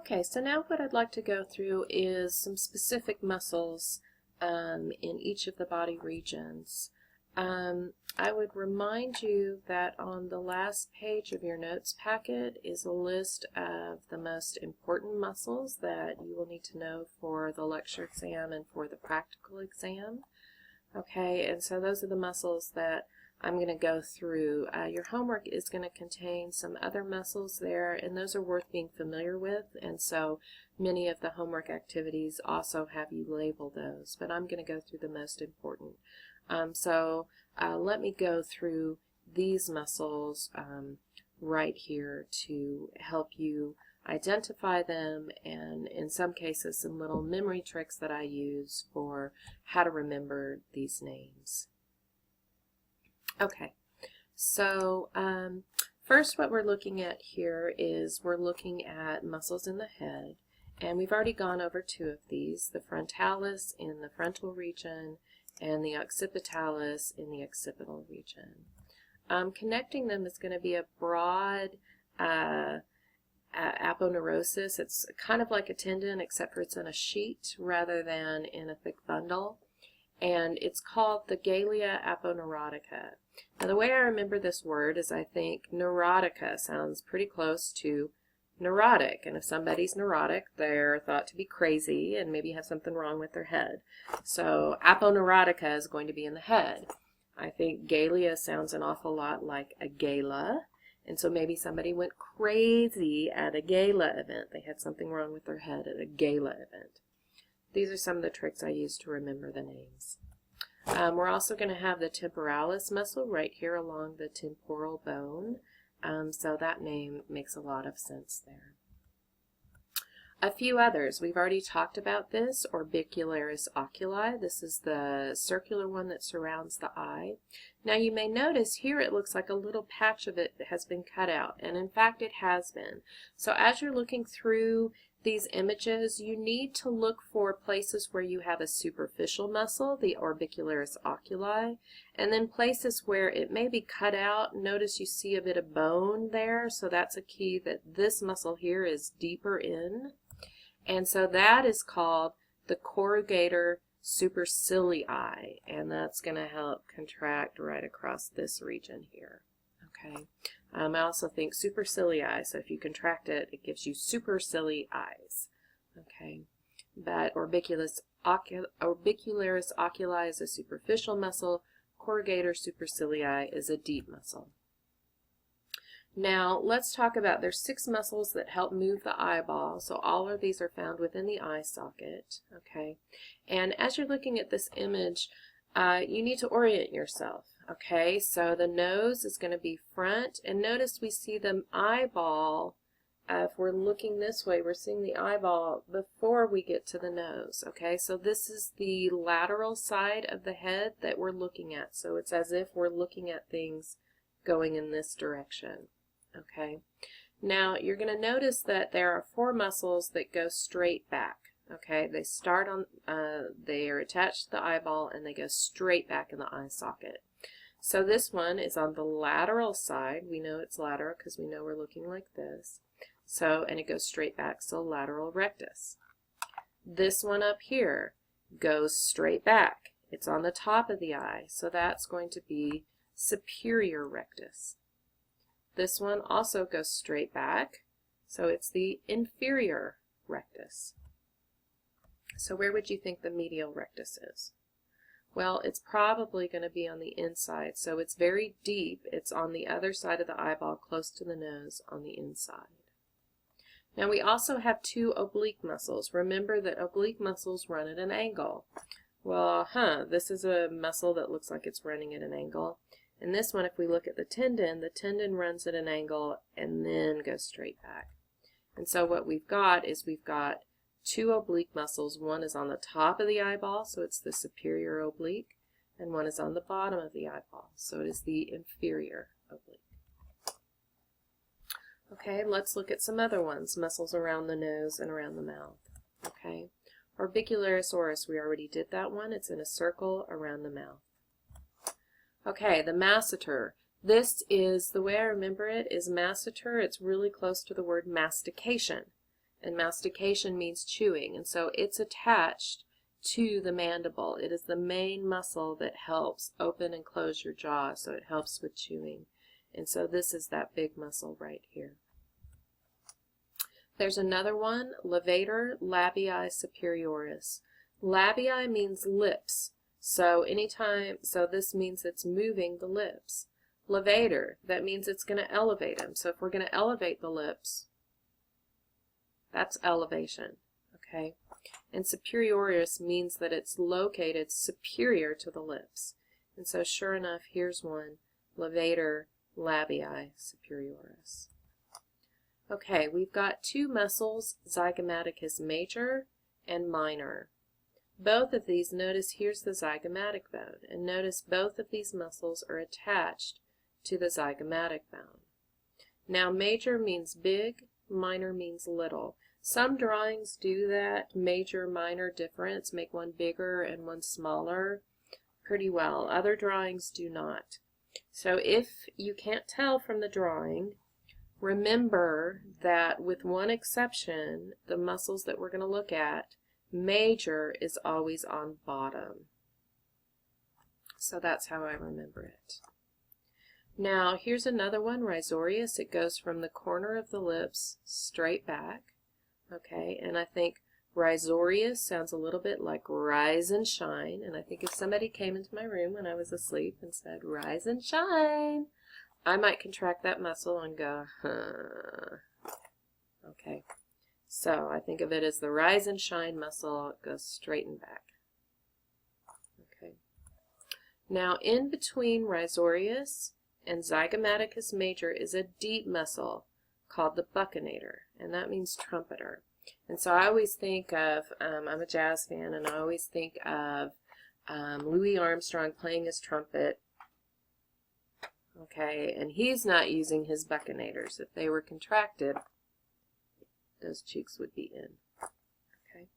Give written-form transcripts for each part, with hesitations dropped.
Okay, so now what I'd like to go through is some specific muscles in each of the body regions. I would remind you that on the last page of your notes packet is a list of the most important muscles that you will need to know for the lecture exam and for the practical exam. Okay, and so those are the muscles that I'm going to go through. Your homework is going to contain some other muscles there, and those are worth being familiar with, and so many of the homework activities also have you label those, but I'm going to go through the most important. Let me go through these muscles right here to help you identify them, and in some cases some little memory tricks that I use for how to remember these names. Okay, so first what we're looking at here is we're looking at muscles in the head, and we've already gone over two of these, the frontalis in the frontal region and the occipitalis in the occipital region. Connecting them is going to be a broad aponeurosis. It's kind of like a tendon except for it's in a sheet rather than in a thick bundle, and it's called the Galea aponeurotica. Now the way I remember this word is I think neurotica sounds pretty close to neurotic, and if somebody's neurotic they're thought to be crazy and maybe have something wrong with their head. So aponeurotica is going to be in the head. I think Galea sounds an awful lot like a gala, and so maybe somebody went crazy at a gala event. They had something wrong with their head at a gala event. These are some of the tricks I use to remember the names. We're also going to have the temporalis muscle right here along the temporal bone, so that name makes a lot of sense there. A few others. We've already talked about this, orbicularis oculi. This is the circular one that surrounds the eye. Now you may notice here it looks like a little patch of it has been cut out, and in fact it has been. So as you're looking through these images, you need to look for places where you have a superficial muscle, the orbicularis oculi, and then places where it may be cut out. Notice you see a bit of bone there, so that's a key that this muscle here is deeper in. And so that is called the corrugator supercilii, and that's going to help contract right across this region here. Okay. I also think supercilii, so if you contract it, it gives you supercilii eyes. Okay. But orbicularis oculi is a superficial muscle. Corrugator supercilii is a deep muscle. Now let's talk about, there's 6 muscles that help move the eyeball, so all of these are found within the eye socket. Okay, and as you're looking at this image, you need to orient yourself. Okay, so the nose is going to be front, and notice we see the eyeball. If we're looking this way, we're seeing the eyeball before we get to the nose. Okay, so this is the lateral side of the head that we're looking at, so it's as if we're looking at things going in this direction. Okay, now you're going to notice that there are 4 muscles that go straight back. Okay, they start on, they are attached to the eyeball and they go straight back in the eye socket. So this one is on the lateral side. We know it's lateral because we know we're looking like this. So, and it goes straight back, so lateral rectus. This one up here goes straight back. It's on the top of the eye, so that's going to be superior rectus. This one also goes straight back, so it's the inferior rectus. So where would you think the medial rectus is? Well, it's probably going to be on the inside, so it's very deep. It's on the other side of the eyeball, close to the nose, on the inside. Now we also have 2 oblique muscles. Remember that oblique muscles run at an angle. Well, this is a muscle that looks like it's running at an angle. And this one, if we look at the tendon runs at an angle and then goes straight back. And so what we've got is we've got 2 oblique muscles. One is on the top of the eyeball, so it's the superior oblique, and one is on the bottom of the eyeball, so it is the inferior oblique. Okay, let's look at some other ones, muscles around the nose and around the mouth. Okay, orbicularis oris, we already did that one. It's in a circle around the mouth. Okay, the masseter. This is, the way I remember it, is masseter. It's really close to the word mastication. and mastication means chewing, and so it's attached to the mandible. It is the main muscle that helps open and close your jaw, so it helps with chewing. And so this is that big muscle right here. There's another one, levator labii superioris. Labii means lips, so this means it's moving the lips. Levator, that means it's going to elevate them. So if we're going to elevate the lips, that's elevation, okay? And superioris means that it's located superior to the lips. And so sure enough, here's one, levator labii superioris. Okay, we've got two muscles, zygomaticus major and minor. Both of these, notice here's the zygomatic bone, and notice both of these muscles are attached to the zygomatic bone. Now major means big, minor means little. Some drawings do that major-minor difference, make one bigger and one smaller pretty well. Other drawings do not. So if you can't tell from the drawing, remember that with one exception, the muscles that we're going to look at, major is always on bottom. So that's how I remember it. Now here's another one, risorius. It goes from the corner of the lips straight back. Okay, and I think risorius sounds a little bit like rise and shine, and I think if somebody came into my room when I was asleep and said rise and shine, I might contract that muscle and go, huh. Okay, so I think of it as the rise and shine muscle. It goes straight and back. Okay, now in between risorius and zygomaticus major is a deep muscle called the buccinator, and that means trumpeter. And so I always think of, I'm a jazz fan, and I always think of Louis Armstrong playing his trumpet. Okay, and he's not using his buccinators. If they were contracted, those cheeks would be in. Okay.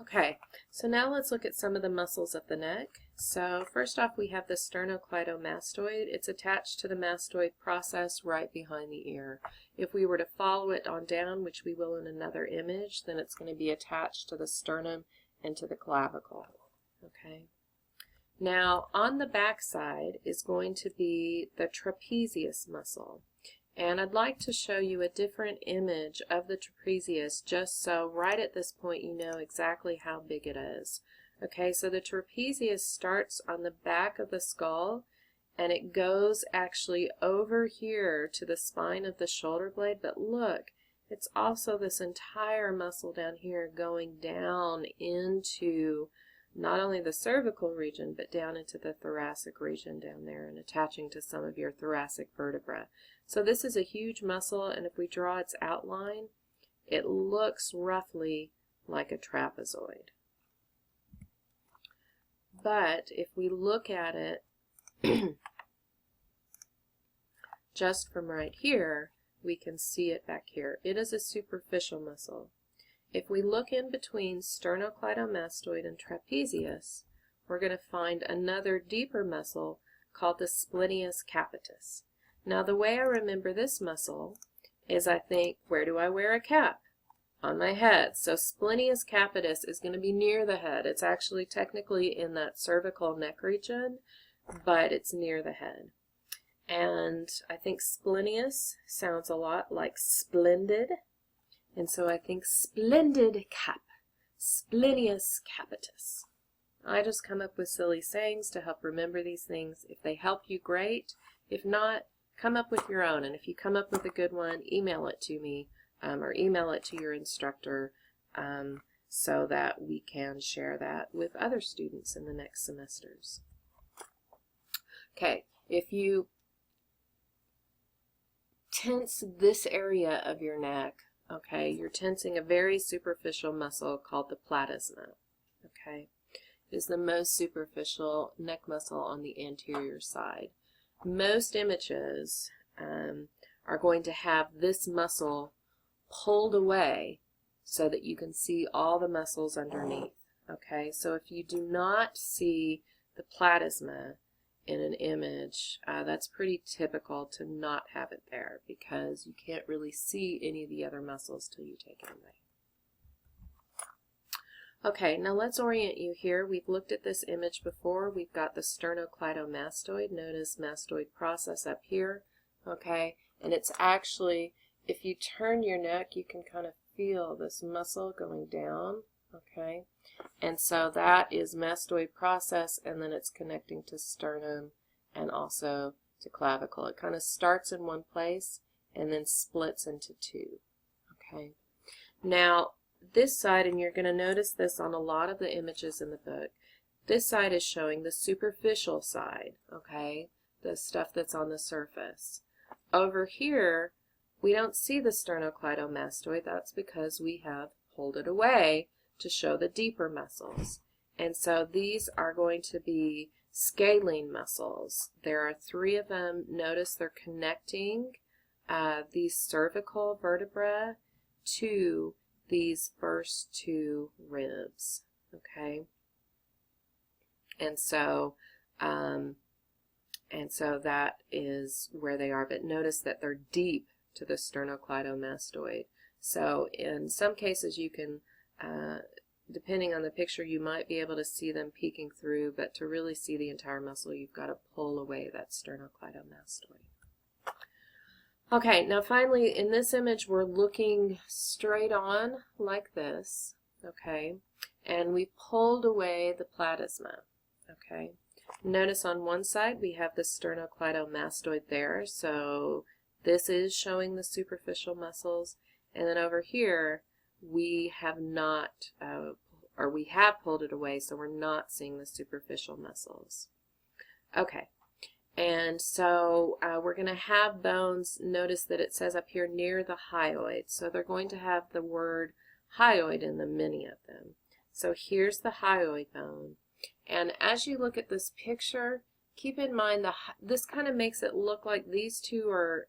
Okay, so now let's look at some of the muscles of the neck. So first off, we have the sternocleidomastoid. It's attached to the mastoid process right behind the ear. If we were to follow it on down, which we will in another image, then it's going to be attached to the sternum and to the clavicle. Okay. Now on the back side is going to be the trapezius muscle. And I'd like to show you a different image of the trapezius just so right at this point you know exactly how big it is. Okay, so the trapezius starts on the back of the skull and it goes actually over here to the spine of the shoulder blade, but look, it's also this entire muscle down here going down into not only the cervical region, but down into the thoracic region down there and attaching to some of your thoracic vertebrae. So this is a huge muscle, and if we draw its outline, it looks roughly like a trapezoid. But if we look at it just from right here, we can see it back here. It is a superficial muscle. If we look in between sternocleidomastoid and trapezius, we're going to find another deeper muscle called the splenius capitis. Now the way I remember this muscle is I think, where do I wear a cap? On my head. So splenius capitis is going to be near the head. It's actually technically in that cervical neck region, but it's near the head. And I think splenius sounds a lot like splendid. And so I think splendid cap, splenius capitis. I just come up with silly sayings to help remember these things. If they help you, great. If not, come up with your own. And if you come up with a good one, email it to me or email it to your instructor so that we can share that with other students in the next semesters. Okay, if you tense this area of your neck, okay, you're tensing a very superficial muscle called the platysma. Okay, it is the most superficial neck muscle on the anterior side. Most images are going to have this muscle pulled away so that you can see all the muscles underneath. Okay, so if you do not see the platysma, in an image, that's pretty typical to not have it there because you can't really see any of the other muscles till you take it away. Okay, now let's orient you here. We've looked at this image before. We've got the sternocleidomastoid, known as mastoid process up here, okay? And it's actually, if you turn your neck, you can kind of feel this muscle going down, okay? And so that is mastoid process, and then it's connecting to sternum and also to clavicle. It kind of starts in one place and then splits into two, okay? Now, this side, and you're going to notice this on a lot of the images in the book, this side is showing the superficial side, okay, the stuff that's on the surface. Over here, we don't see the sternocleidomastoid. That's because we have pulled it away to show the deeper muscles. And so these are going to be scalene muscles. There are 3 of them. Notice they're connecting these cervical vertebrae to these first 2 ribs, okay? And so that is where they are, but notice that they're deep to the sternocleidomastoid. So in some cases you can, depending on the picture, you might be able to see them peeking through, but to really see the entire muscle, you've got to pull away that sternocleidomastoid. Okay, now finally in this image we're looking straight on like this, okay, and we pulled away the platysma, okay. Notice on one side we have the sternocleidomastoid there, so this is showing the superficial muscles, and then over here we have not, or we have pulled it away, so we're not seeing the superficial muscles. Okay. And so we're going to have bones. Notice that it says up here near the hyoid. So they're going to have the word hyoid in them, many of them. So here's the hyoid bone. And as you look at this picture, keep in mind this kind of makes it look like these 2 are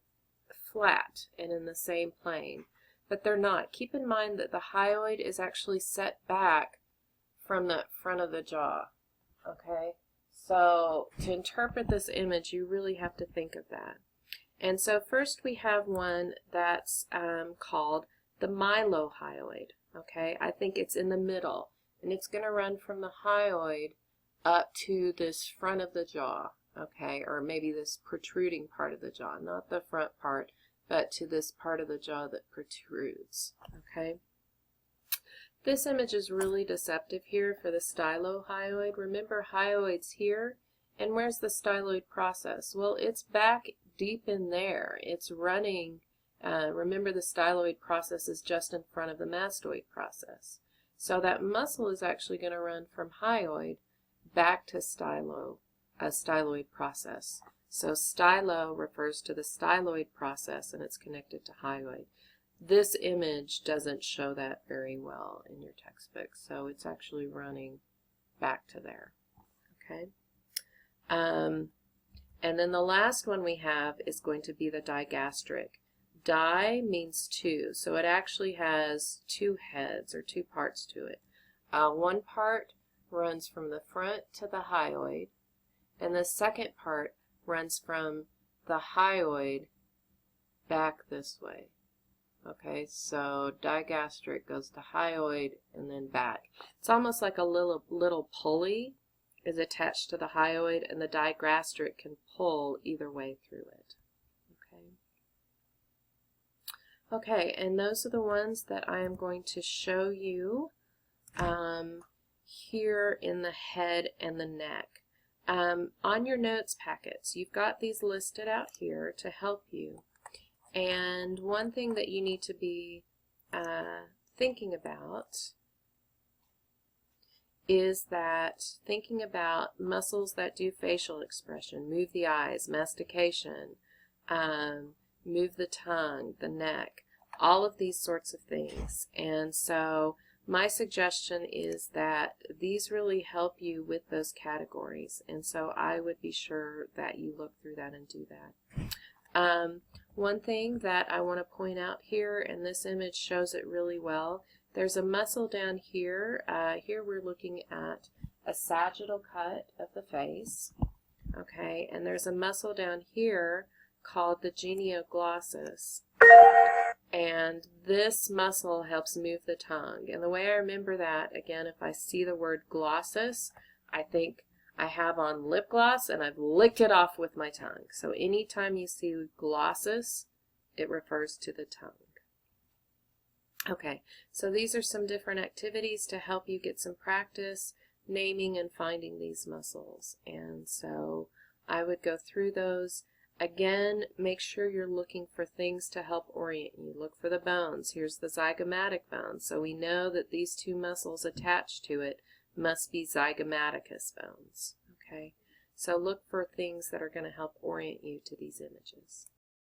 flat and in the same plane. But they're not. Keep in mind that the hyoid is actually set back from the front of the jaw. Okay? So to interpret this image, you really have to think of that. And so first we have one that's called the mylohyoid. Okay, I think it's in the middle, and it's going to run from the hyoid up to this front of the jaw. Okay, or maybe this protruding part of the jaw, not the front part, but to this part of the jaw that protrudes. Okay. This image is really deceptive here for the stylohyoid. Remember, hyoid's here, and where's the styloid process? Well, it's back deep in there. It's running, remember the styloid process is just in front of the mastoid process. So that muscle is actually going to run from hyoid back to styloid process. So stylo refers to the styloid process, and it's connected to hyoid. This image doesn't show that very well in your textbook, so it's actually running back to there. Okay. And then the last one we have is going to be the digastric. Di means 2, so it actually has 2 heads or 2 parts to it. One part runs from the front to the hyoid, and the second part runs from the hyoid back this way. Okay, so digastric goes to hyoid and then back. It's almost like a little pulley is attached to the hyoid, and the digastric can pull either way through it. Okay. Okay, and those are the ones that I am going to show you here in the head and the neck. On your notes packets, you've got these listed out here to help you. And one thing that you need to be thinking about is that thinking about muscles that do facial expression, move the eyes, mastication, move the tongue, the neck, all of these sorts of things. And so my suggestion is that these really help you with those categories. And so I would be sure that you look through that and do that. One thing that I want to point out here, and this image shows it really well, there's a muscle down here. Here we're looking at a sagittal cut of the face. Okay, and there's a muscle down here called the genioglossus, and this muscle helps move the tongue. And the way I remember that, again, if I see the word glossus, I think I have on lip gloss and I've licked it off with my tongue. So anytime you see glossus, it refers to the tongue. Okay, so these are some different activities to help you get some practice naming and finding these muscles. And so I would go through those. Again, make sure you're looking for things to help orient you. Look for the bones. Here's the zygomatic bone. So we know that these two muscles attached to it must be zygomaticus bones. Okay, so look for things that are going to help orient you to these images.